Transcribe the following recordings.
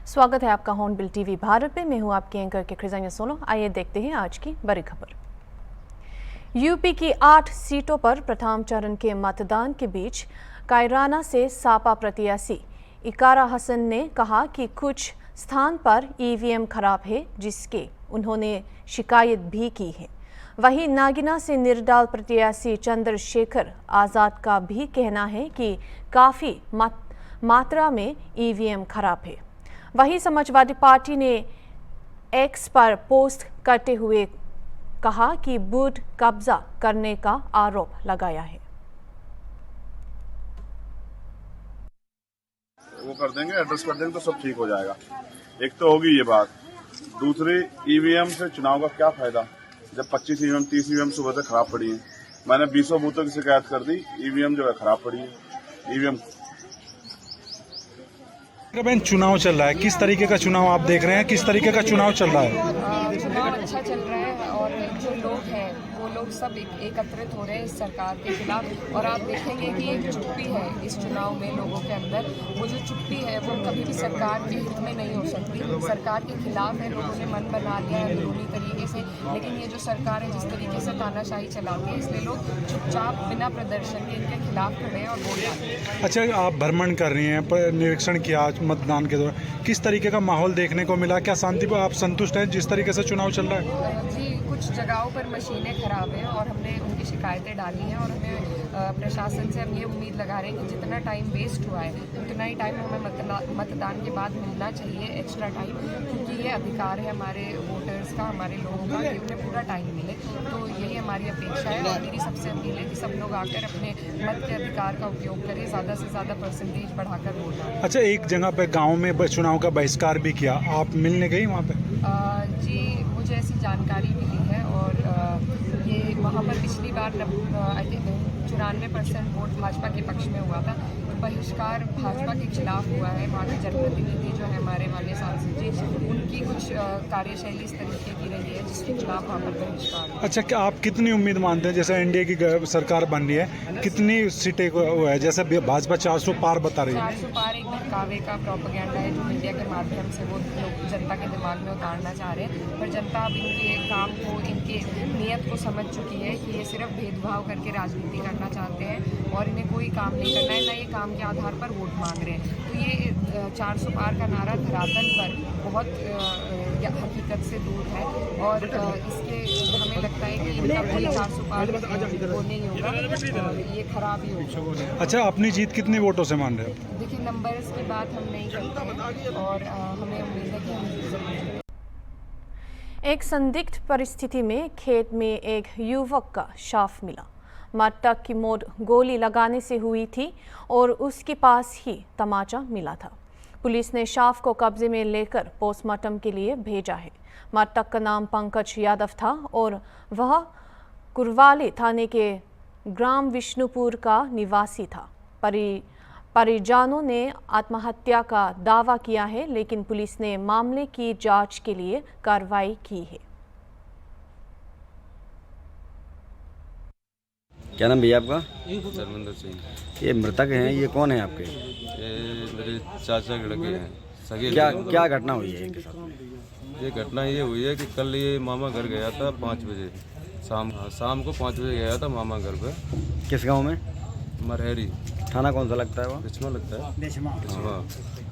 स्वागत है आपका हॉर्नबिल टीवी भारत में। मैं हूं आपकी एंकर के खिजानिया सोलो। आइए देखते हैं आज की बड़ी खबर। यूपी की 8 सीटों पर प्रथम चरण के मतदान के बीच कायराना से सापा प्रत्याशी इकारा हसन ने कहा कि कुछ स्थान पर ईवीएम खराब है, जिसके उन्होंने शिकायत भी की है। वहीं नागिना से निर्दल प्रत्याशी चंद्रशेखर आजाद का भी कहना है कि काफ़ी मात्रा में ईवीएम खराब है। वहीं समाजवादी पार्टी ने एक्स पर पोस्ट करते हुए कहा कि बूथ कब्जा करने का आरोप लगाया है। वो कर देंगे, एड्रेस कर देंगे तो सब ठीक हो जाएगा। एक तो होगी ये बात। दूसरी, ईवीएम से चुनाव का क्या फायदा जब 25 ईवीएम 30 ईवीएम सुबह से खराब पड़ी है। मैंने 20 बूथों की शिकायत कर दी, ईवीएम जो है खराब पड़ी है। ईवीएम बहन, चुनाव चल रहा है, किस तरीके का चुनाव आप देख रहे हैं? किस तरीके का चुनाव चल रहा है? चुनाव अच्छा चल रहा है और जो लोग हैं वो लोग सब एकत्रित हो रहे हैं इस सरकार के खिलाफ। और आप देखेंगे कि एक चुप्पी है इस चुनाव में लोगों के अंदर। वो जो चुप्पी है वो कभी भी सरकार के हित में नहीं हो सकती। सरकार के खिलाफ है, लोगों ने मन बना लिया है अंदरूनी तरीके से। लेकिन ये जो सरकार है जिस तरीके से तानाशाही चलाती है, इसलिए लोग चुपचाप बिना प्रदर्शन के इनके खिलाफ खड़े हैं और वोट डालते हैं। अच्छा, आप भ्रमण कर रही हैं, निरीक्षण किया आज मतदान के दौरान, किस तरीके का माहौल देखने को मिला? क्या शांति पर आप संतुष्ट हैं जिस तरीके से चुनाव चल रहा है? जी, कुछ जगहों पर मशीनें खराब हैं और हमने उनकी शिकायतें डाली हैं और हमें प्रशासन से हम ये उम्मीद लगा रहे हैं कि जितना टाइम वेस्ट हुआ है उतना ही टाइम हमें मतदान के बाद मिलना चाहिए, एक्स्ट्रा टाइम, क्योंकि ये अधिकार है हमारे वोटर्स का, हमारे लोगों का, कि उन्हें पूरा टाइम मिले। तो यही हमारी अपेक्षा है और मेरी सबसे अपील है कि सब लोग आकर अपने मत के अधिकार का उपयोग करें, ज़्यादा से ज़्यादा परसेंटेज बढ़ाकर वोट डालें। अच्छा, एक जगह पे गाँव में चुनाव का बहिष्कार भी किया, आप मिलने गई वहाँ पे? जी, मुझे ऐसी जानकारी मिली है और ये वहाँ पर पिछली बार 94% वोट भाजपा के पक्ष में हुआ था। तो बहिष्कार भाजपा के खिलाफ हुआ है। वहाँ के जनप्रतिनिधि जो है हमारे वाले सांसद जी, उनकी कुछ कार्यशैली इस तरीके की रही है जिसके खिलाफ वहाँ पर बहिष्कार हुआ। अच्छा, क्या आप कितनी उम्मीद मानते हैं, जैसे एनडीए की सरकार बन रही है, कितनी सीटें को है? जैसे भाजपा 400 पार बता रही है। 400 पार एक बहकावे का प्रोपेगेंडा है जो मीडिया के माध्यम से वो लोग जनता के दिमाग में उतारना चाह रहे हैं। पर जनता अब इनके काम को, इनके नियत को समझ चुकी है कि ये सिर्फ भेदभाव करके राजनीति करना चाहते हैं और इन्हें कोई काम नहीं करना है, ना ये काम के आधार पर वोट मांग रहे हैं। तो ये 400 पार का नारा धरातल पर बहुत हकीकत से दूर है और इसके हमें लगता है कि इनका कोई 400 पार वो नहीं होगा, ये खराब ही होगा। अच्छा, अपनी जीत कितने वोटों से मान रहे हो? देखिए, नंबर्स की बात हम नहीं करते हैं और हमें उम्मीद है कि हम एक संदिग्ध परिस्थिति में खेत में एक युवक का शव मिला। मृतक की मौत गोली लगाने से हुई थी और उसके पास ही तमाचा मिला था। पुलिस ने शव को कब्जे में लेकर पोस्टमार्टम के लिए भेजा है। मृतक का नाम पंकज यादव था और वह कुरवाली थाने के ग्राम विष्णुपुर का निवासी था। परिजनों ने आत्महत्या का दावा किया है, लेकिन पुलिस ने मामले की जांच के लिए कार्रवाई की है। क्या नाम भैया आपका? धर्मेंद्र सिंह। ये मृतक हैं, ये कौन है आपके? ये मेरे चाचा के लड़के हैं, सगे। क्या घटना हुई है इनके साथ में? ये घटना ये हुई है कि कल ये मामा घर गया था 5 बजे शाम को 5 बजे गया था मामा घर पे। किस गांव में? मरहरी। थाना कौन सा लगता है वो? बिछमा लगता है। बिछमा।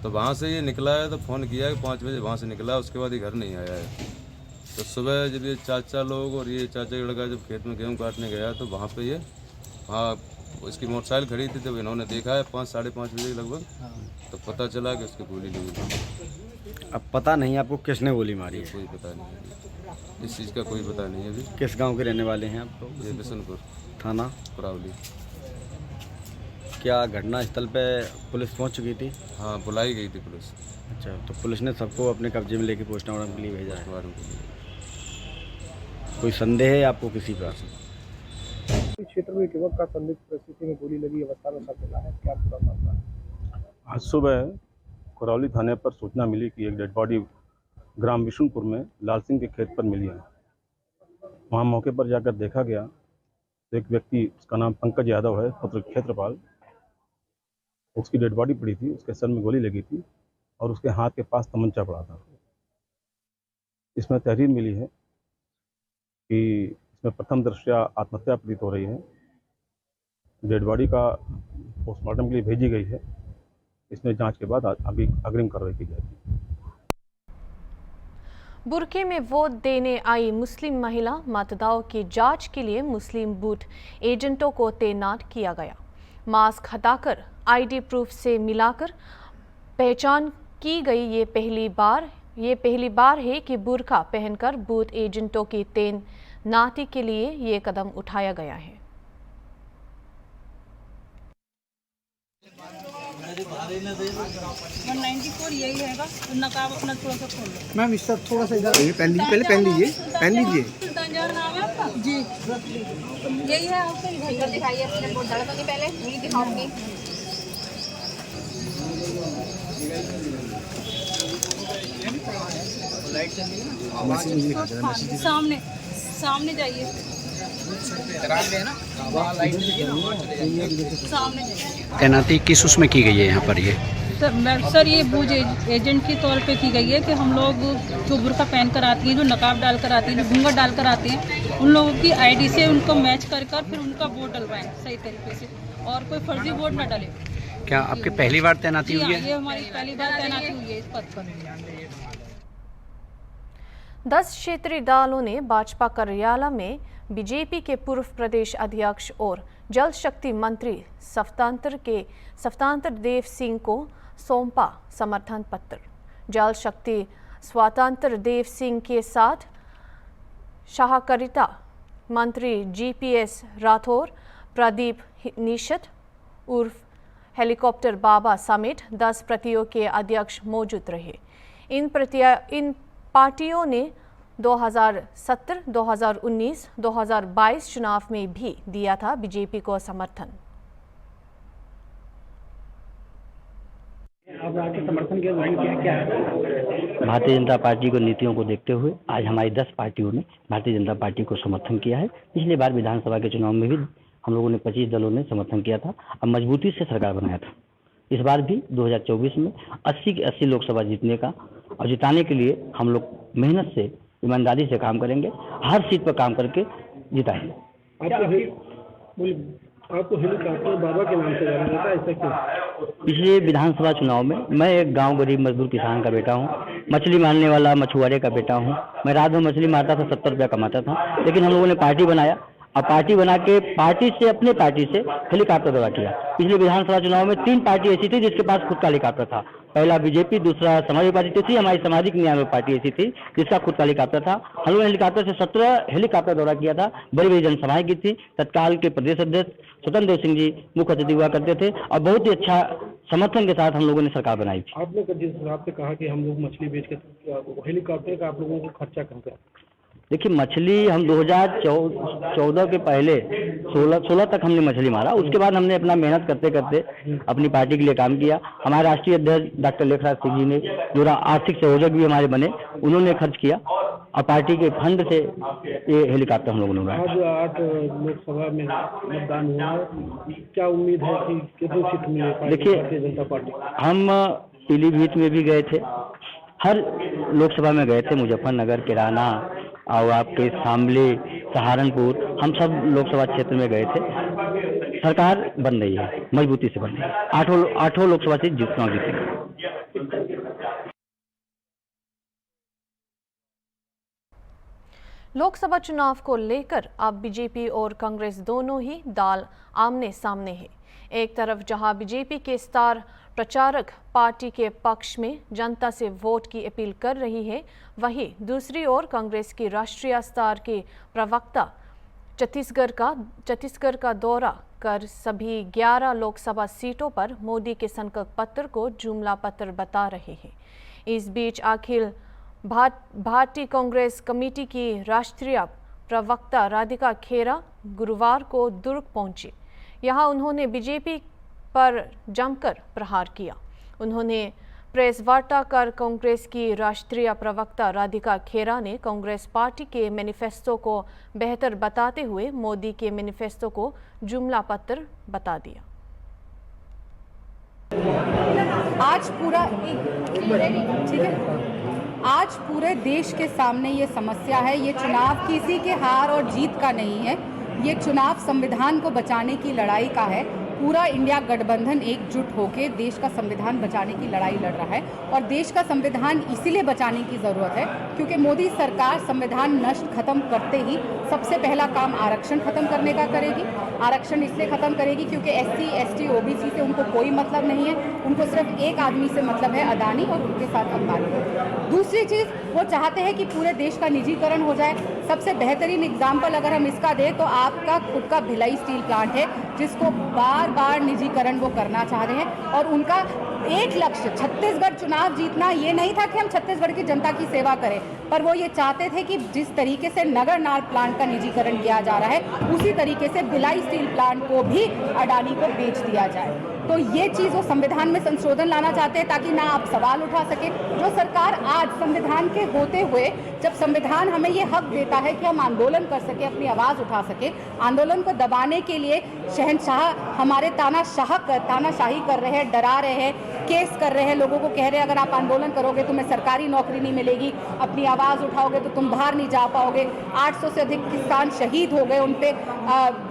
तो वहाँ से ये निकला है, तो फ़ोन किया कि 5 बजे वहाँ से निकला, उसके बाद ये घर नहीं आया है। तो सुबह जब ये चाचा लोग और ये चाचा का लड़का जब खेत में गेहूँ काटने गया तो वहाँ पे ये उसकी मोटरसाइकिल खड़ी थी, तो इन्होंने देखा है 5 साढ़े 5 बजे लगभग, तो पता चला कि उसकी गोली लगी। अब पता नहीं आपको किसने गोली मारी है? कोई पता नहीं है, इस चीज़ का कोई पता नहीं है अभी। किस गांव के रहने वाले हैं आप तो? ये बिशनपुर थाना कुरावली। क्या घटनास्थल पे पुलिस पहुंच चुकी थी? हाँ, बुलाई गई थी पुलिस। अच्छा, तो पुलिस ने सबको अपने कब्जे में लेके पोस्टमार्टम के लिए भेजा है। कोई संदेह है आपको किसी का? क्षेत्र में युवक का संदिग्ध परिस्थिति में गोली लगी अवस्था में शव मिला है, क्या पूरा मामला है? आज सुबह करौली थाने पर सूचना मिली कि एक डेड बॉडी ग्राम विष्णुपुर में लाल सिंह के खेत पर मिली है। वहां मौके पर जाकर देखा गया तो एक व्यक्ति, उसका नाम पंकज यादव है, पुत्र क्षेत्रपाल, उसकी डेड बॉडी पड़ी थी, उसके सर में गोली लगी थी और उसके हाथ के पास तमंचा पड़ा था। इसमें तहरीर मिली है कि इसमें प्रथम दृष्टया आत्महत्या प्रतीत हो रही है। डेड बॉडी का पोस्टमार्टम के लिए भेजी गई है। इसमें जांच के बाद अभी अग्रिम कार्रवाई की जाएगी। बुरके में वोट देने आई मुस्लिम महिला मतदाताओं की जांच के लिए मुस्लिम बूथ एजेंटों को तैनात किया गया। मास्क हटाकर आईडी प्रूफ से मिलाकर पहचान की गई। ये पहली बार है कि बुरका पहनकर बूथ एजेंटों की तैनाती के लिए ये कदम उठाया गया है। यही रहेगा, नकाब अपना थोड़ा सा खोल लो। मैम इस सब थोड़ा सा इधर पहन लीजिए जी, यही है आपका। दिखाइए अपने वोट डाला तो पहले नहीं दिखाऊंगी। सामने जाइए, सामने जाइए। तैनाती किस उसमें की गई है यहाँ पर? ये सर ये बूथ एजेंट के तौर पे की गई है कि हम लोग जो बुर्का पहन कर आती हैं, जो नकाब डाल कर आती हैं, जो घूंघट डाल कर आते हैं, उन लोगों की आईडी से उनको मैच कर फिर उनका वोट डलवाएं सही तरीके से, और कोई फर्जी वोट न डाले। क्या आपकी पहली बार तैनाती हुई है? ये हमारी पहली बार तैनाती हुई है इस पद पर। 10 क्षेत्रीय दलों ने भाजपा कार्यालय में बीजेपी के पूर्व प्रदेश अध्यक्ष और जल शक्ति मंत्री सफ्तांतर देव सिंह को सौंपा समर्थन पत्र। जल शक्ति स्वतंत्र देव सिंह के साथ सहकारिता मंत्री जीपीएस राठौर, प्रदीप निषद उर्फ हेलीकॉप्टर बाबा समेत 10 पार्टियों के अध्यक्ष मौजूद रहे। इन पार्टियों ने 2017, 2019, 2022 चुनाव में भी दिया था बीजेपी को समर्थन। अब आपके समर्थन के वजह क्या है? भारतीय जनता पार्टी को नीतियों को देखते हुए आज हमारी 10 पार्टियों ने भारतीय जनता पार्टी को समर्थन किया है। पिछली बार विधानसभा के चुनाव में भी हम लोगों ने 25 दलों ने समर्थन किया था और मजबूती से सरकार बनाया था। इस बार भी 2024 में 80 की 80 लोकसभा जीतने का और जिताने के लिए हम लोग मेहनत से ईमानदारी से काम करेंगे, हर सीट पर काम करके जिताएंगे। आपको हेलीकॉप्टर बाबा के नाम से जाना जाता है, ऐसा क्यों? पिछले विधानसभा चुनाव में मैं एक गांव गरीब मजदूर किसान का बेटा हूं, मछली मारने वाला मछुआरे का बेटा हूं। मैं रात में मछली मारता था, 70 रुपया कमाता था, लेकिन हम लोगों ने पार्टी बनाया और पार्टी बना के अपने पार्टी से हेलीकॉप्टर दौरा किया। पिछले विधानसभा चुनाव में 3 पार्टी ऐसी थी जिसके पास खुद का हेलीकॉप्टर था। पहला बीजेपी, दूसरा समाजवादी पार्टी, तीसरी हमारी सामाजिक न्याय पार्टी ऐसी थी जिसका खुद का हेलीकॉप्टर था। हम लोगों ने हेलीकॉप्टर से 17 हेलीकॉप्टर दौरा किया था। बड़ी बड़ी जनसभाएं की थी। तत्काल के प्रदेश अध्यक्ष स्वतंत्र देव सिंह जी मुख्य अतिथि हुआ करते थे और बहुत ही अच्छा समर्थन के साथ हम लोगों ने सरकार बनाई थी। आपने जिस हिसाब से कहा कि हम लोग मछली बेच के हेलीकॉप्टर का आप लोगों को खर्चा करते हैं, देखिए मछली हम 2014 के पहले 16 तक हमने मछली मारा। उसके बाद हमने अपना मेहनत करते करते अपनी पार्टी के लिए काम किया। हमारे राष्ट्रीय अध्यक्ष डॉक्टर लेखराज सिंह जी ने जो आर्थिक सहयोजक भी हमारे बने, उन्होंने खर्च किया और पार्टी के फंड से ये हेलीकॉप्टर हम लोगों ने उड़ाया। आज 8 लोकसभा में मतदान हुआ है, क्या उम्मीद है कि कितनी सीट मिले? देखिए भारतीय जनता पार्टी हम पीलीभीत में भी गए थे, हर लोकसभा में गए थे, मुजफ्फरनगर, किराना और आपके शामली, सहारनपुर, हम सब लोकसभा क्षेत्र में गए थे। सरकार बन रही है, मजबूती से बन रही है। 8 लोकसभा सीट चुनाव जीतेंगे। लोकसभा चुनाव को लेकर अब बीजेपी और कांग्रेस दोनों ही दल आमने सामने है। एक तरफ जहां बीजेपी के स्टार प्रचारक पार्टी के पक्ष में जनता से वोट की अपील कर रही है, वहीं दूसरी ओर कांग्रेस की राष्ट्रीय स्तर के प्रवक्ता छत्तीसगढ़ का दौरा कर सभी 11 लोकसभा सीटों पर मोदी के संकल्प पत्र को जुमला पत्र बता रहे हैं। इस बीच अखिल भारतीय कांग्रेस कमेटी की राष्ट्रीय प्रवक्ता राधिका खेरा गुरुवार को दुर्ग पहुंची। यहां उन्होंने बीजेपी पर जमकर प्रहार किया। उन्होंने प्रेस वार्ता कर कांग्रेस की राष्ट्रीय प्रवक्ता राधिका खेरा ने कांग्रेस पार्टी के मैनिफेस्टो को बेहतर बताते हुए मोदी के मैनिफेस्टो को जुमला पत्र बता दिया। आज पूरा ठीक है, आज पूरे देश के सामने ये समस्या है। ये चुनाव किसी के हार और जीत का नहीं है, ये चुनाव संविधान को बचाने की लड़ाई का है। पूरा इंडिया गठबंधन एकजुट होकर देश का संविधान बचाने की लड़ाई लड़ रहा है और देश का संविधान इसीलिए बचाने की ज़रूरत है क्योंकि मोदी सरकार संविधान नष्ट खत्म करते ही सबसे पहला काम आरक्षण खत्म करने का करेगी। आरक्षण इसलिए खत्म करेगी क्योंकि SC, ST, OBC से उनको कोई मतलब नहीं है, उनको सिर्फ एक आदमी से मतलब है, अदानी और उनके साथ अंबानी। दूसरी चीज़, वो चाहते हैं कि पूरे देश का निजीकरण हो जाए। सबसे बेहतरीन एग्जाम्पल अगर हम इसका दें तो आपका खुद का भिलाई स्टील प्लांट है जिसको बार बार निजीकरण वो करना चाह रहे हैं और उनका एक लक्ष्य छत्तीसगढ़ चुनाव जीतना ये नहीं था कि हम छत्तीसगढ़ की जनता की सेवा करें, पर वो ये चाहते थे कि जिस तरीके से नगरनार प्लांट का निजीकरण किया जा रहा है उसी तरीके से भिलाई स्टील प्लांट को भी अडानी को बेच दिया जाए। तो ये चीज़ वो संविधान में संशोधन लाना चाहते हैं ताकि ना आप सवाल उठा सके। जो सरकार आज संविधान के होते हुए, जब संविधान हमें ये हक देता है कि हम आंदोलन कर सके, अपनी आवाज़ उठा सके, आंदोलन को दबाने के लिए शहंशाह हमारे तानाशाही कर रहे हैं, डरा रहे हैं, केस कर रहे हैं, लोगों को कह रहे हैं अगर आप आंदोलन करोगे तुम्हें सरकारी नौकरी नहीं मिलेगी, अपनी आवाज़ उठाओगे तो तुम बाहर नहीं जा पाओगे। 800 से अधिक किसान शहीद हो गए, उन पे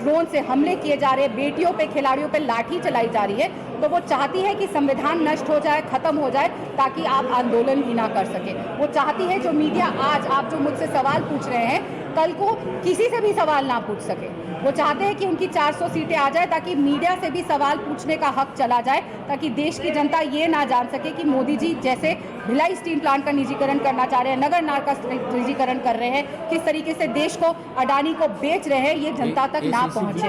ड्रोन से हमले किए जा रहे हैं, बेटियों पे, खिलाड़ियों पे लाठी चलाई जा रही है। तो वो चाहती है कि संविधान नष्ट हो जाए, खत्म हो जाए ताकि आप आंदोलन ही ना कर सके। वो चाहती है जो मीडिया आज आप जो मुझसे सवाल पूछ रहे हैं कल को किसी से भी सवाल ना पूछ सके। वो चाहते हैं कि उनकी 400 सीटें आ जाए ताकि मीडिया से भी सवाल पूछने का हक चला जाए, ताकि देश की जनता ये ना जान सके कि मोदी जी जैसे भिलाई स्टील प्लांट का निजीकरण करना चाह रहे हैं, नगरनार का निजीकरण कर रहे हैं, किस तरीके से देश को अडानी को बेच रहे हैं, ये जनता तक ना पहुँचे।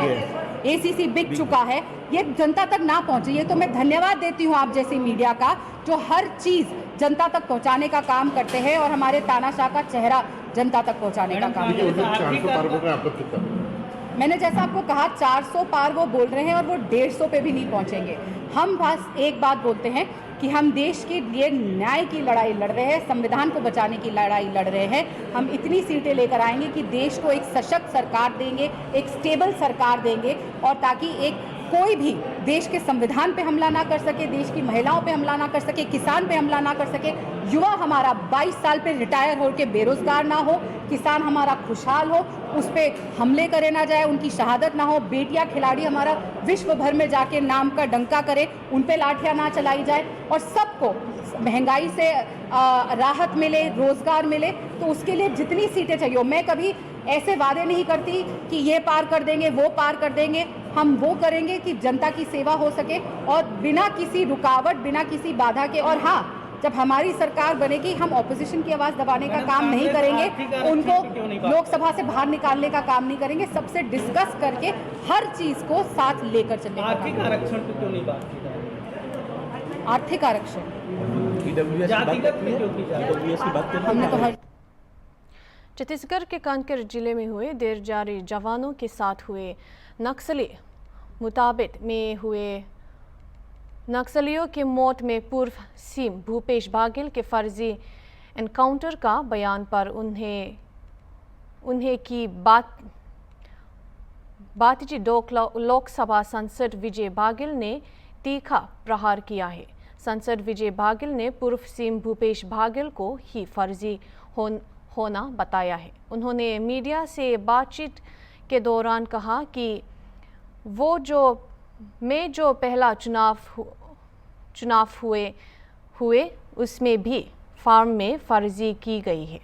ACC बिक चुका है, ये जनता तक ना पहुँचे। ये तो मैं धन्यवाद देती हूँ आप जैसी मीडिया का जो हर चीज़ जनता तक पहुँचाने का काम करते हैं और हमारे तानाशाह का चेहरा जनता तक पहुँचाने का काम करते हैं। मैंने जैसा आपको कहा 400 पार वो बोल रहे हैं और वो 150 पे भी नहीं पहुँचेंगे। हम बस एक बात बोलते हैं कि हम देश के लिए न्याय की लड़ाई लड़ रहे हैं, संविधान को बचाने की लड़ाई लड़ रहे हैं। हम इतनी सीटें लेकर आएंगे कि देश को एक सशक्त सरकार देंगे, एक स्टेबल सरकार देंगे और ताकि एक कोई भी देश के संविधान पे हमला ना कर सके, देश की महिलाओं पे हमला ना कर सके, किसान पे हमला ना कर सके, युवा हमारा 22 साल पे रिटायर होकर बेरोजगार ना हो, किसान हमारा खुशहाल हो, उस पर हमले करे ना जाए, उनकी शहादत ना हो, बेटियां खिलाड़ी हमारा विश्व भर में जाके नाम का डंका करे, उन पे लाठियां ना चलाई जाए और सबको महंगाई से राहत मिले, रोजगार मिले। तो उसके लिए जितनी सीटें चाहिए हो, मैं कभी ऐसे वादे नहीं करती कि ये पार कर देंगे, वो पार कर देंगे। हम वो करेंगे कि जनता की सेवा हो सके और बिना किसी रुकावट, बिना किसी बाधा के। और हाँ, जब हमारी सरकार बनेगी हम ऑपोजिशन की आवाज़ दबाने का काम नहीं करेंगे, उनको लोकसभा से बाहर निकालने का काम नहीं करेंगे, सबसे डिस्कस करके हर चीज़ को साथ लेकर चलेंगे। आर्थिक आरक्षण पे क्यों नहीं बात की जा रही? आर्थिक आरक्षण हमने तो हर छत्तीसगढ़ के कांकेर जिले में हुए देर जारी जवानों के साथ हुए नक्सली मुताबिक में हुए नक्सलियों की मौत में पूर्व सीएम भूपेश बाघेल के फर्जी एनकाउंटर का बयान पर उन्हें की बातचीत लोकसभा सांसद विजय बाघेल ने तीखा प्रहार किया है। सांसद विजय बाघेल ने पूर्व सीएम भूपेश बाघेल को ही फर्जी होना बताया है। उन्होंने मीडिया से बातचीत के दौरान कहा कि जो पहला चुनाव हुए उसमें भी फार्म में फर्जी की गई है।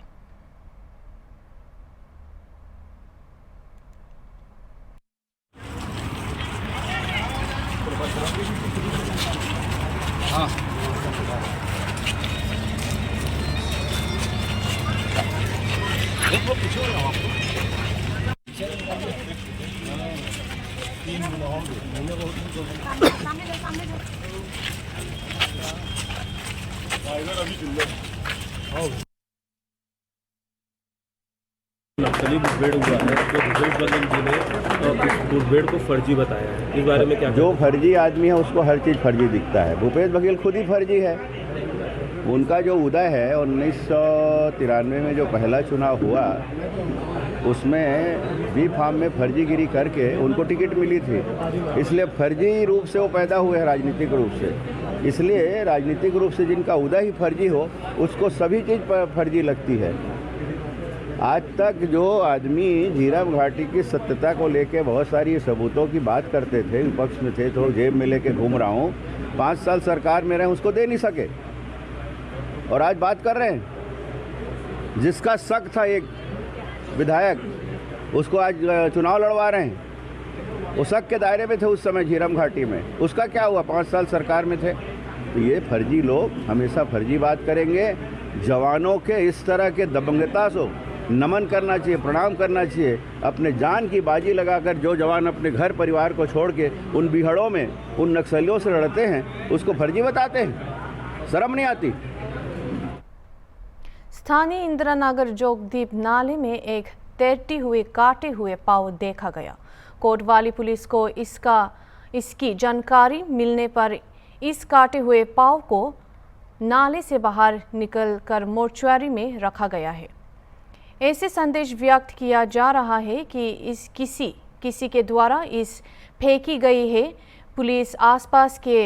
नक्सली मुठभेड़ हुआ है तो भूपेश बघेल जी ने उस मुठभेड़ को फर्जी बताया है, इस बारे में क्या? जो फर्जी आदमी है उसको हर चीज़ फर्जी दिखता है। भूपेश बघेल खुद ही फर्जी है। उनका जो उदय है 1993 में जो पहला चुनाव हुआ उसमें बी फार्म में फर्जीगिरी करके उनको टिकट मिली थी, इसलिए फर्जी रूप से वो पैदा हुए हैं राजनीतिक रूप से। इसलिए राजनीतिक रूप से जिनका उदय ही फर्जी हो उसको सभी चीज़ पर फर्जी लगती है। आज तक जो आदमी झीरम घाटी की सत्यता को लेके बहुत सारी सबूतों की बात करते थे, विपक्ष में थे तो जेब में लेके घूम रहा हूँ, 5 साल सरकार में रहे उसको दे नहीं सके और आज बात कर रहे हैं। जिसका शक था एक विधायक, उसको आज चुनाव लड़वा रहे हैं। वो शक के दायरे में थे उस समय झीरम घाटी में, उसका क्या हुआ? 5 साल सरकार में थे। तो ये फर्जी लोग हमेशा फर्जी बात करेंगे। जवानों के इस तरह के दबंगता से नमन करना चाहिए, प्रणाम करना चाहिए। अपने जान की बाजी लगाकर जो जवान अपने घर परिवार को छोड़ के उन बिहड़ों में उन नक्सलियों से लड़ते हैं, उसको फर्जी बताते हैं। शर्म नहीं आती? स्थानीय इंदिरानगर जोगदीप नाले में एक तैरती हुए काटे हुए पाव देखा गया। कोतवाली पुलिस को इसकी जानकारी मिलने पर इस काटे हुए पाव को नाले से बाहर निकलकर मोर्चुरी में रखा गया है। ऐसे संदेश व्यक्त किया जा रहा है कि इस किसी के द्वारा इस फेंकी गई है। पुलिस आसपास के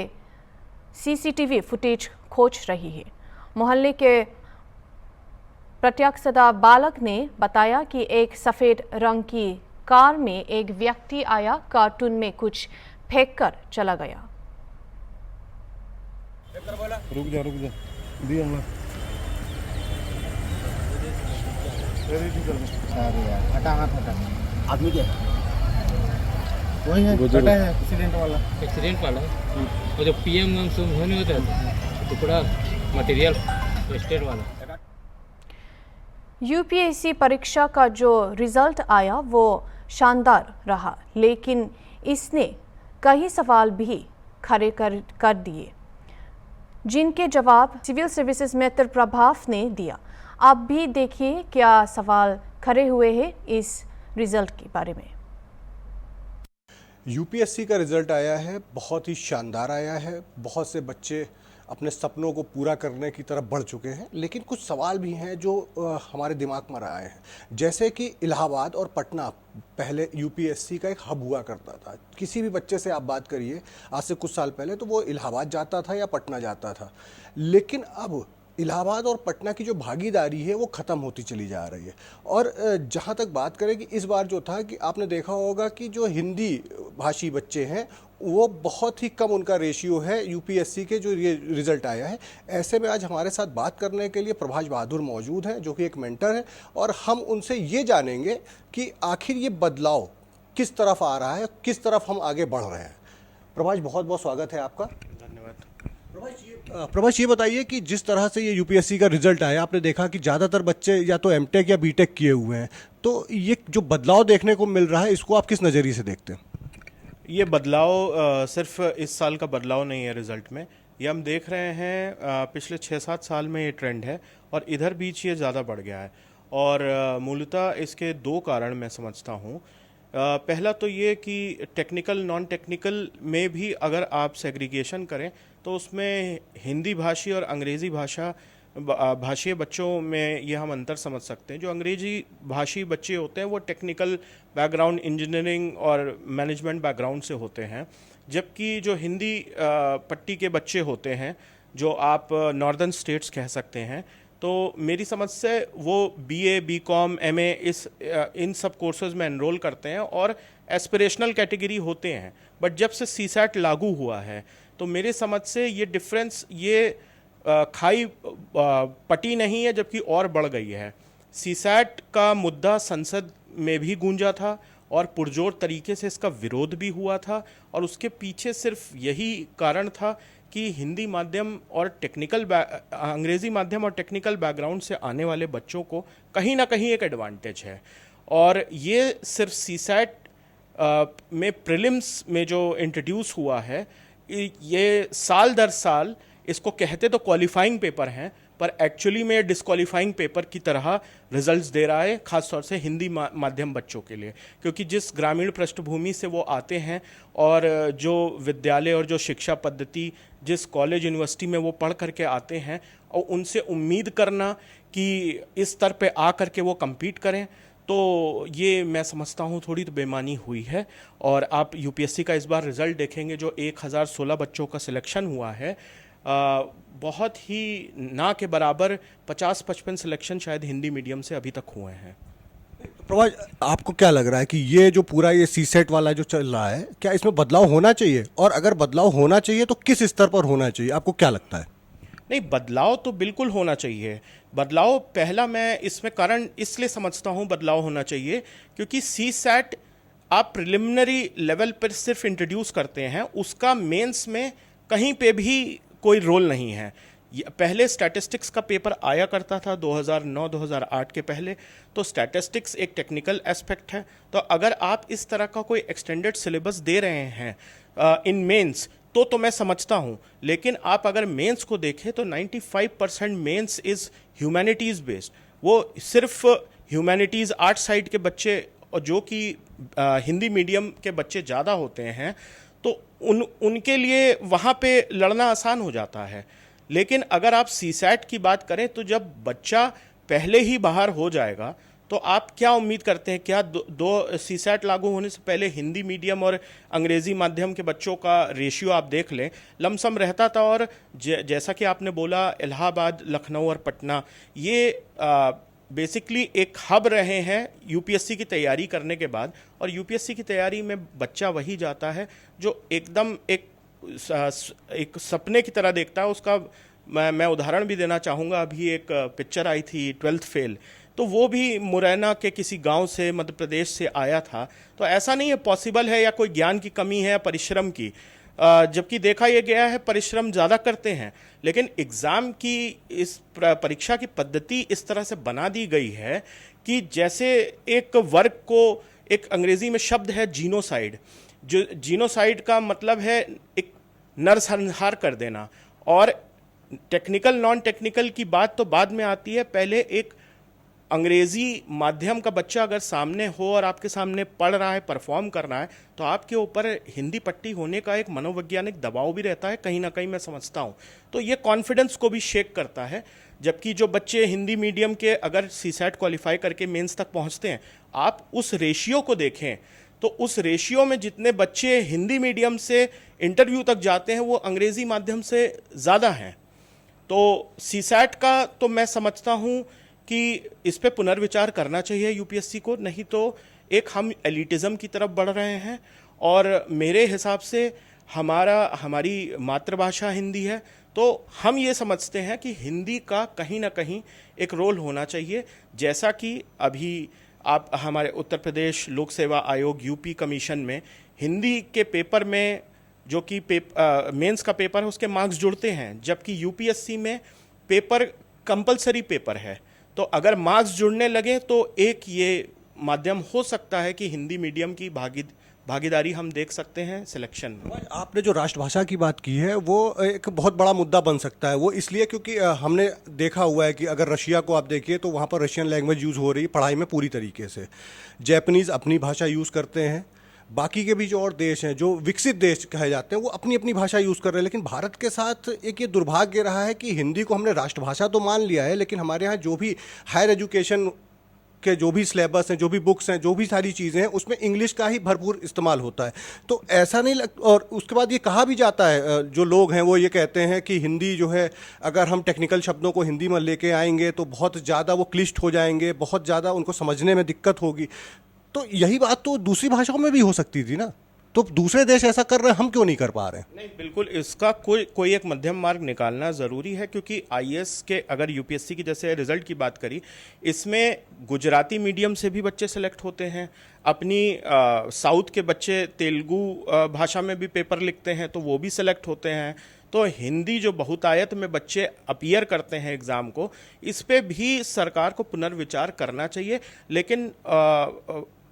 सीसीटीवी फुटेज खोज रही है। मोहल्ले के प्रत्यक्षदर्शी बालक ने बताया कि एक सफ़ेद रंग की कार में एक व्यक्ति आया, कार्टून में कुछ फेंककर चला गया। रुक जा दिया हटा हाथ हटा। आदमी क्या वही है, कटा है एक्सीडेंट वाला और जो पीएम होने होता है टुकड़ा मटेरियल वेस्टेड वाला। यूपीएससी परीक्षा का जो रिजल्ट आया वो शानदार रहा, लेकिन इसने कई सवाल भी खड़े कर दिए, जिनके जवाब सिविल सर्विसेज मित्र प्रभाव ने दिया। आप भी देखिए क्या सवाल खड़े हुए हैं इस रिजल्ट के बारे में। यूपीएससी का रिजल्ट आया है, बहुत ही शानदार आया है। बहुत से बच्चे अपने सपनों को पूरा करने की तरफ बढ़ चुके हैं, लेकिन कुछ सवाल भी हैं जो हमारे दिमाग में आए हैं। जैसे कि इलाहाबाद और पटना पहले यूपीएससी का एक हब हुआ करता था। किसी भी बच्चे से आप बात करिए आज से कुछ साल पहले तो वो इलाहाबाद जाता था या पटना जाता था, लेकिन अब इलाहाबाद और पटना की जो भागीदारी है वो ख़त्म होती चली जा रही है। और जहाँ तक बात करें कि इस बार जो था कि आपने देखा होगा कि जो हिंदी भाषी बच्चे हैं वो बहुत ही कम उनका रेशियो है यूपीएससी के जो ये रिज़ल्ट आया है। ऐसे में आज हमारे साथ बात करने के लिए प्रभाष बहादुर मौजूद हैं, जो कि एक मेंटर है, और हम उनसे ये जानेंगे कि आखिर ये बदलाव किस तरफ आ रहा है, किस तरफ हम आगे बढ़ रहे हैं। प्रभाष, बहुत बहुत स्वागत है आपका। धन्यवाद। प्रभाष, ये बताइए कि जिस तरह से ये यूपीएससी का रिजल्ट आया, आपने देखा कि ज़्यादातर बच्चे या तो एमटेक या बीटेक किए हुए हैं, तो ये जो बदलाव देखने को मिल रहा है इसको आप किस नज़रिए से देखते हैं? ये बदलाव सिर्फ इस साल का बदलाव नहीं है रिज़ल्ट में, ये हम देख रहे हैं पिछले 6-7 साल में ये ट्रेंड है और इधर बीच ये ज़्यादा बढ़ गया है। और मूलतः इसके 2 कारण मैं समझता हूँ। पहला तो ये कि टेक्निकल नॉन टेक्निकल में भी अगर आप सेग्रीगेशन करें तो उसमें हिंदी भाषी और अंग्रेज़ी भाषीय बच्चों में ये हम अंतर समझ सकते हैं। जो अंग्रेजी भाषी बच्चे होते हैं वो टेक्निकल बैकग्राउंड, इंजीनियरिंग और मैनेजमेंट बैकग्राउंड से होते हैं, जबकि जो हिंदी पट्टी के बच्चे होते हैं, जो आप नॉर्दर्न स्टेट्स कह सकते हैं, तो मेरी समझ से वो बीए, बीकॉम, एमए इन सब कोर्सेज में एनरोल करते हैं और एस्पिरेशनल कैटेगरी होते हैं। बट जब से सीसैट लागू हुआ है तो मेरे समझ से ये डिफरेंस, ये खाई पटी नहीं है, जबकि और बढ़ गई है। सीसैट का मुद्दा संसद में भी गूंजा था और पुरजोर तरीके से इसका विरोध भी हुआ था, और उसके पीछे सिर्फ यही कारण था कि हिंदी माध्यम और अंग्रेज़ी माध्यम और टेक्निकल बैकग्राउंड से आने वाले बच्चों को कहीं ना कहीं एक एडवांटेज है। और ये सिर्फ सीसैट में प्रीलिम्स में जो इंट्रोड्यूस हुआ है, ये साल दर साल इसको कहते तो क्वालिफाइंग पेपर हैं, पर एक्चुअली में डिस्क्वालिफाइंग पेपर की तरह रिजल्ट्स दे रहा है, खासतौर से हिंदी माध्यम बच्चों के लिए, क्योंकि जिस ग्रामीण पृष्ठभूमि से वो आते हैं और जो विद्यालय और जो शिक्षा पद्धति जिस कॉलेज यूनिवर्सिटी में वो पढ़ करके आते हैं, और उनसे उम्मीद करना कि इस स्तर पे आ करके वो compete करें, तो ये मैं समझता हूँ थोड़ी तो बेईमानी हुई है। और आप यूपीएससी का इस बार रिज़ल्ट देखेंगे, जो 1016 बच्चों का सिलेक्शन हुआ है, बहुत ही ना के बराबर 50-55 सिलेक्शन शायद हिंदी मीडियम से अभी तक हुए हैं। प्रभाज, आपको क्या लग रहा है कि ये जो पूरा ये सीसेट वाला जो चल रहा है, क्या इसमें बदलाव होना चाहिए, और अगर बदलाव होना चाहिए तो किस स्तर पर होना चाहिए, आपको क्या लगता है? नहीं, बदलाव तो बिल्कुल होना चाहिए। बदलाव पहला मैं इसमें कारण इसलिए समझता हूँ बदलाव होना चाहिए क्योंकि सीसैट आप प्रिलिमिनरी लेवल पर सिर्फ इंट्रोड्यूस करते हैं, उसका मेंस में कहीं पे भी कोई रोल नहीं है। पहले स्टैटिस्टिक्स का पेपर आया करता था 2009-2008 के पहले, तो स्टैटिस्टिक्स एक टेक्निकल एस्पेक्ट है। तो अगर आप इस तरह का कोई एक्सटेंडेड सिलेबस दे रहे हैं इन मेंस तो मैं समझता हूँ, लेकिन आप अगर मेंस को देखें तो 95% मेंस इज़ ह्यूमैनिटीज़ बेस्ड। वो सिर्फ ह्यूमैनिटीज़ आर्ट साइड के बच्चे और जो कि हिंदी मीडियम के बच्चे ज़्यादा होते हैं, तो उनके लिए वहाँ पे लड़ना आसान हो जाता है। लेकिन अगर आप सीसैट की बात करें तो जब बच्चा पहले ही बाहर हो जाएगा तो आप क्या उम्मीद करते हैं? क्या दो सीसैट लागू होने से पहले हिंदी मीडियम और अंग्रेज़ी माध्यम के बच्चों का रेशियो आप देख लें, लमसम रहता था। और जैसा कि आपने बोला, इलाहाबाद, लखनऊ और पटना ये बेसिकली एक हब रहे हैं यूपीएससी की तैयारी करने के बाद। और यूपीएससी की तैयारी में बच्चा वही जाता है जो एकदम एक सपने की तरह देखता है। उसका मैं उदाहरण भी देना चाहूँगा। अभी एक पिक्चर आई थी 12th फेल, तो वो भी मुरैना के किसी गांव से, मध्य प्रदेश से आया था। तो ऐसा नहीं है पॉसिबल है या कोई ज्ञान की कमी है या परिश्रम की, जबकि देखा यह गया है परिश्रम ज़्यादा करते हैं। लेकिन एग्ज़ाम की इस परीक्षा की पद्धति इस तरह से बना दी गई है कि जैसे एक वर्ग को, एक अंग्रेज़ी में शब्द है जीनोसाइड, जो जीनोसाइड का मतलब है एक नरसंहार कर देना। और टेक्निकल नॉन टेक्निकल की बात तो बाद में आती है। पहले एक अंग्रेज़ी माध्यम का बच्चा अगर सामने हो और आपके सामने पढ़ रहा है, परफॉर्म कर रहा है, तो आपके ऊपर हिंदी पट्टी होने का एक मनोवैज्ञानिक दबाव भी रहता है कहीं ना कहीं, मैं समझता हूँ। तो ये कॉन्फिडेंस को भी शेक करता है। जबकि जो बच्चे हिंदी मीडियम के अगर सीसैट क्वालिफाई करके मेंस तक पहुँचते हैं, आप उस रेशियो को देखें तो उस रेशियो में जितने बच्चे हिंदी मीडियम से इंटरव्यू तक जाते हैं वो अंग्रेज़ी माध्यम से ज़्यादा हैं। तो सीसैट का तो मैं समझता हूँ कि इस पे पुनर्विचार करना चाहिए यूपीएससी को, नहीं तो एक हम एलिटिज़म की तरफ बढ़ रहे हैं। और मेरे हिसाब से हमारी मातृभाषा हिंदी है, तो हम ये समझते हैं कि हिंदी का कहीं ना कहीं एक रोल होना चाहिए। जैसा कि अभी आप हमारे उत्तर प्रदेश लोक सेवा आयोग यूपी कमीशन में हिंदी के पेपर में जो कि मेंस का पेपर है उसके मार्क्स जुड़ते हैं, जबकि यूपीएससी में पेपर कंपलसरी पेपर है। तो अगर मार्क्स जुड़ने लगे तो एक ये माध्यम हो सकता है कि हिंदी मीडियम की भागीदारी हम देख सकते हैं सिलेक्शन में। आपने जो राष्ट्रभाषा की बात की है वो एक बहुत बड़ा मुद्दा बन सकता है। वो इसलिए क्योंकि हमने देखा हुआ है कि अगर रशिया को आप देखिए तो वहाँ पर रशियन लैंग्वेज यूज़ हो रही है पढ़ाई में पूरी तरीके से। जैपनीज़ अपनी भाषा यूज़ करते हैं, बाकी के भी जो और देश हैं जो विकसित देश कहे जाते हैं वो अपनी अपनी भाषा यूज़ कर रहे हैं। लेकिन भारत के साथ एक ये दुर्भाग्य रहा है कि हिंदी को हमने राष्ट्रभाषा तो मान लिया है, लेकिन हमारे यहाँ जो भी हायर एजुकेशन के जो भी सिलेबस हैं, जो भी बुक्स हैं, जो भी सारी चीज़ें हैं, उसमें इंग्लिश का ही भरपूर इस्तेमाल होता है। तो ऐसा नहीं और उसके बाद ये कहा भी जाता है, जो लोग हैं वो ये कहते हैं कि हिंदी जो है, अगर हम टेक्निकल शब्दों को हिंदी में लेके आएंगे तो बहुत ज़्यादा वो क्लिष्ट हो जाएंगे, बहुत ज़्यादा उनको समझने में दिक्कत होगी। तो यही बात तो दूसरी भाषाओं में भी हो सकती थी ना, तो दूसरे देश ऐसा कर रहे हैं, हम क्यों नहीं कर पा रहे हैं? नहीं, बिल्कुल इसका कोई एक मध्यम मार्ग निकालना ज़रूरी है। क्योंकि आईएएस के अगर यूपीएससी की जैसे रिजल्ट की बात करी, इसमें गुजराती मीडियम से भी बच्चे सेलेक्ट होते हैं, अपनी साउथ के बच्चे तेलुगु भाषा में भी पेपर लिखते हैं तो वो भी सेलेक्ट होते हैं। तो हिंदी जो बहुतायत में बच्चे अपीयर करते हैं एग्ज़ाम को, इस पे भी सरकार को पुनर्विचार करना चाहिए। लेकिन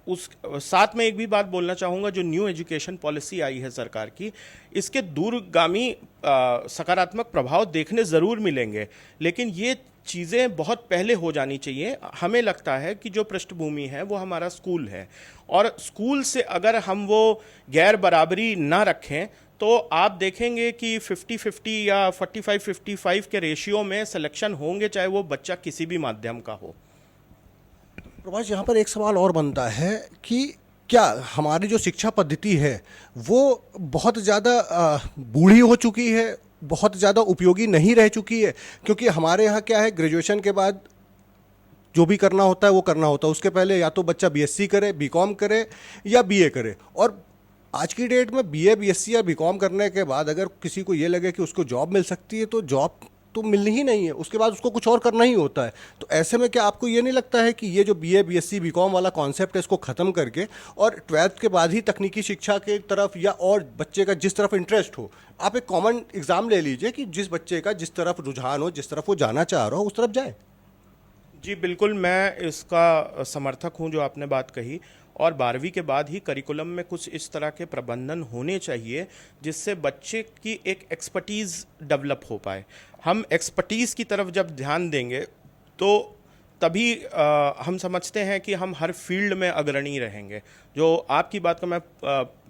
उस साथ में एक भी बात बोलना चाहूँगा, जो न्यू एजुकेशन पॉलिसी आई है सरकार की, इसके दूरगामी सकारात्मक प्रभाव देखने ज़रूर मिलेंगे, लेकिन ये चीज़ें बहुत पहले हो जानी चाहिए। हमें लगता है कि जो पृष्ठभूमि है वो हमारा स्कूल है, और स्कूल से अगर हम वो गैर बराबरी ना रखें तो आप देखेंगे कि 50-50 या 45-55 के रेशियो में सिलेक्शन होंगे, चाहे वो बच्चा किसी भी माध्यम का हो। प्रभाष, यहाँ पर एक सवाल और बनता है कि क्या हमारी जो शिक्षा पद्धति है वो बहुत ज़्यादा बूढ़ी हो चुकी है, बहुत ज़्यादा उपयोगी नहीं रह चुकी है? क्योंकि हमारे यहाँ क्या है, ग्रेजुएशन के बाद जो भी करना होता है वो करना होता है, उसके पहले या तो बच्चा बीएससी करे, बीकॉम करे या बीए करे। और आज की डेट में बीए, बीएससी या बीकॉम करने के बाद अगर किसी को ये लगे कि उसको जॉब मिल सकती है तो जॉब तो मिलनी ही नहीं है, उसके बाद उसको कुछ और करना ही होता है। तो ऐसे में क्या आपको ये नहीं लगता है कि ये जो बीए, बीएससी, बीकॉम वाला कॉन्सेप्ट है इसको ख़त्म करके और 12th के बाद ही तकनीकी शिक्षा के तरफ या और बच्चे का जिस तरफ इंटरेस्ट हो, आप एक कॉमन एग्ज़ाम ले लीजिए कि जिस बच्चे का जिस तरफ रुझान हो, जिस तरफ वो जाना चाह रहा हो उस तरफ जाए? जी बिल्कुल, मैं इसका समर्थक हूं जो आपने बात कही, और 12वीं के बाद ही करिकुलम में कुछ इस तरह के प्रबंधन होने चाहिए जिससे बच्चे की एक एक्सपर्टीज़ डेवलप हो पाए। हम एक्सपर्टीज़ की तरफ जब ध्यान देंगे तो तभी हम समझते हैं कि हम हर फील्ड में अग्रणी रहेंगे। जो आपकी बात का मैं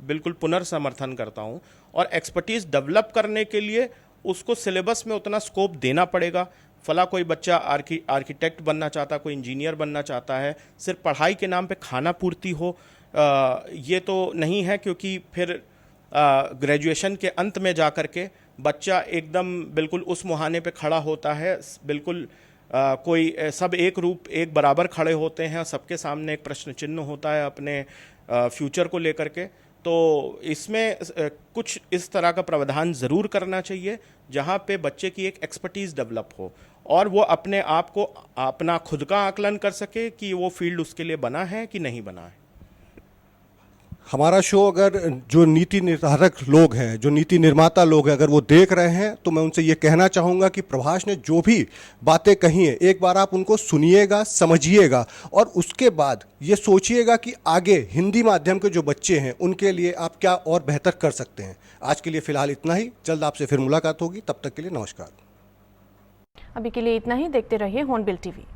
बिल्कुल पुनर्समर्थन करता हूं, और एक्सपर्टीज़ डेवलप करने के लिए उसको सिलेबस में उतना स्कोप देना पड़ेगा। फला कोई बच्चा आर्किटेक्ट बनना चाहता, कोई इंजीनियर बनना चाहता है, सिर्फ पढ़ाई के नाम पे खाना पूर्ति हो ये तो नहीं है, क्योंकि फिर ग्रेजुएशन के अंत में जा कर के बच्चा एकदम बिल्कुल उस मुहाने पे खड़ा होता है, बिल्कुल कोई सब एक रूप एक बराबर खड़े होते हैं, सबके सामने एक प्रश्न चिन्ह होता है अपने फ्यूचर को लेकर के। तो इसमें कुछ इस तरह का प्रावधान ज़रूर करना चाहिए जहाँ पे बच्चे की एक एक्सपर्टीज़ डेवलप हो और वो अपने आप को अपना खुद का आकलन कर सके कि वो फील्ड उसके लिए बना है कि नहीं बना है। हमारा शो अगर जो नीति निर्धारक लोग हैं, जो नीति निर्माता लोग हैं, अगर वो देख रहे हैं तो मैं उनसे ये कहना चाहूँगा कि प्रभाष ने जो भी बातें कही हैं एक बार आप उनको सुनिएगा, समझिएगा और उसके बाद ये सोचिएगा कि आगे हिंदी माध्यम के जो बच्चे हैं उनके लिए आप क्या और बेहतर कर सकते हैं। आज के लिए फ़िलहाल इतना ही, जल्द आपसे फिर मुलाकात होगी, तब तक के लिए नमस्कार। अभी के लिए इतना ही, देखते रहिए हॉर्नबिल टीवी।